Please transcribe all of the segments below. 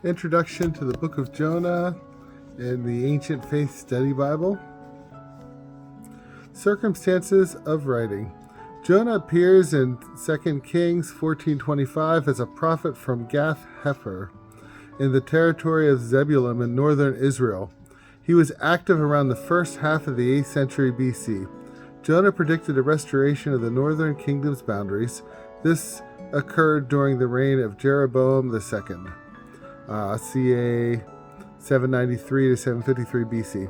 Introduction to the Book of Jonah in the Ancient Faith Study Bible. Circumstances of writing. Jonah appears in 2 Kings 14:25 as a prophet from Gath-Hepher in the territory of Zebulun in northern Israel. He was active around the first half of the 8th century BC. Jonah predicted a restoration of the northern kingdom's boundaries. This occurred during the reign of Jeroboam II. ca. 793 to 753 BC.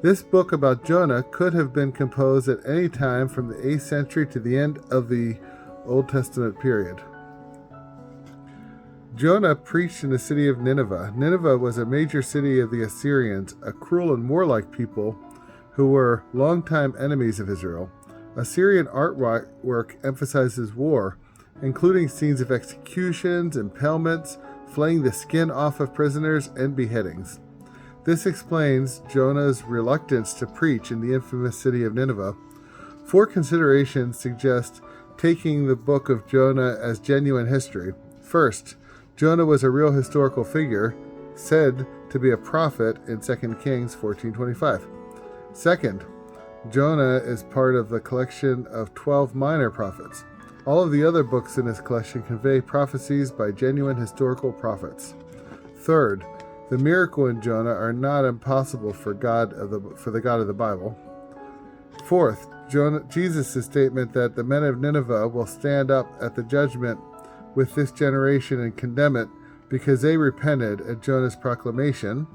This book about Jonah could have been composed at any time from the 8th century to the end of the Old Testament period. Jonah preached in the city of Nineveh. Nineveh was a major city of the Assyrians, a cruel and warlike people who were longtime enemies of Israel. Assyrian artwork emphasizes war, including scenes of executions, impalements, flaying the skin off of prisoners, and beheadings. This explains Jonah's reluctance to preach in the infamous city of Nineveh. 4 considerations suggest taking the book of Jonah as genuine history. First, Jonah was a real historical figure, said to be a prophet in 2 Kings 14:25. Second, Jonah is part of the collection of 12 minor prophets. All of the other books in this collection convey prophecies by genuine historical prophets. Third, the miracle in Jonah are not impossible for the God of the Bible. Fourth, Jesus' statement that the men of Nineveh will stand up at the judgment with this generation and condemn it because they repented at Jonah's proclamation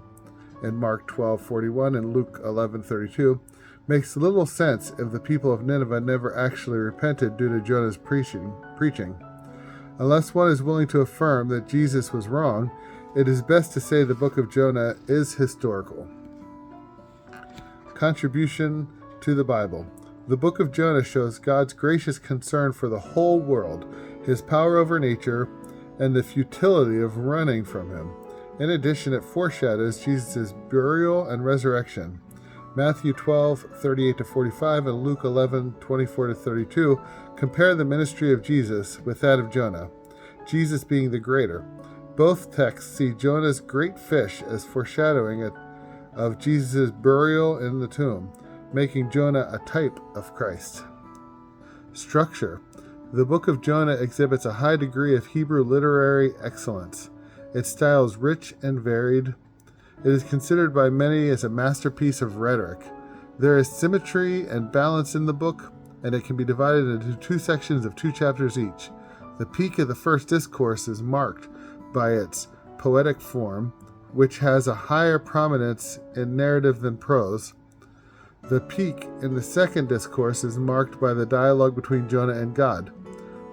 in Mark 12:41 and Luke 11:32 makes little sense if the people of Nineveh never actually repented due to Jonah's preaching. Unless one is willing to affirm that Jesus was wrong, it is best to say the book of Jonah is historical. Contribution to the Bible. The book of Jonah shows God's gracious concern for the whole world, his power over nature, and the futility of running from him. In addition, it foreshadows Jesus' burial and resurrection. Matthew 12:38-45 and Luke 11:24-32 compare the ministry of Jesus with that of Jonah, Jesus being the greater. Both texts see Jonah's great fish as foreshadowing of Jesus' burial in the tomb, making Jonah a type of Christ. Structure. The book of Jonah exhibits a high degree of Hebrew literary excellence. Its style is rich and varied. It is considered by many as a masterpiece of rhetoric. There is symmetry and balance in the book, and it can be divided into 2 sections of 2 chapters each. The peak of the first discourse is marked by its poetic form, which has a higher prominence in narrative than prose. The peak in the second discourse is marked by the dialogue between Jonah and God.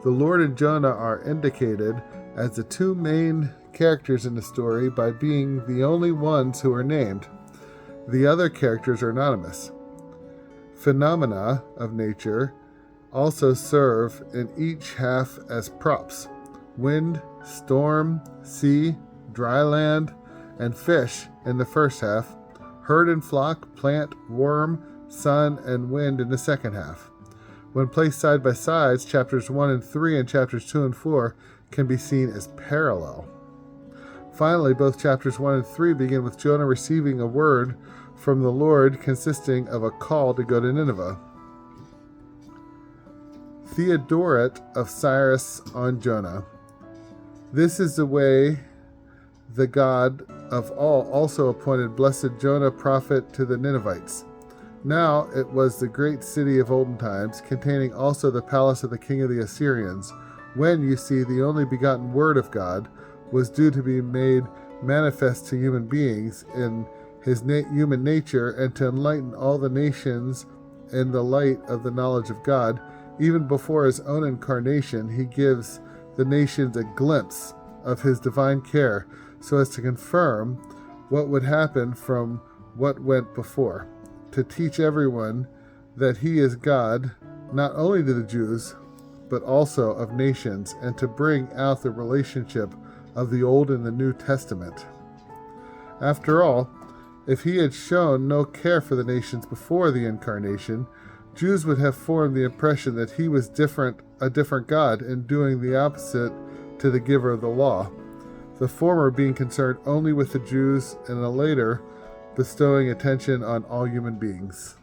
The Lord and Jonah are indicated as the 2 main characters in the story by being the only ones who are named. The other characters are anonymous. Phenomena of nature also serve in each half as props. Wind, storm, sea, dry land, and fish in the first half. Herd and flock, plant, worm, sun, and wind in the second half. When placed side by side, chapters 1 and 3 and chapters 2 and 4 can be seen as parallel. Finally, both chapters 1 and 3 begin with Jonah receiving a word from the Lord consisting of a call to go to Nineveh. Theodoret of Cyrus on Jonah. This is the way the God of all also appointed blessed Jonah prophet to the Ninevites. Now it was the great city of olden times, containing also the palace of the king of the Assyrians, when, you see, the only begotten word of God was due to be made manifest to human beings in his human nature, and to enlighten all the nations in the light of the knowledge of God. Even before his own incarnation, he gives the nations a glimpse of his divine care, so as to confirm what would happen from what went before, to teach everyone that he is God, not only to the Jews, but also of nations, and to bring out the relationship of the Old and the New Testament. After all, if he had shown no care for the nations before the incarnation, Jews would have formed the impression that he was a different God, and doing the opposite to the giver of the law. the former being concerned only with the Jews, and the later bestowing attention on all human beings.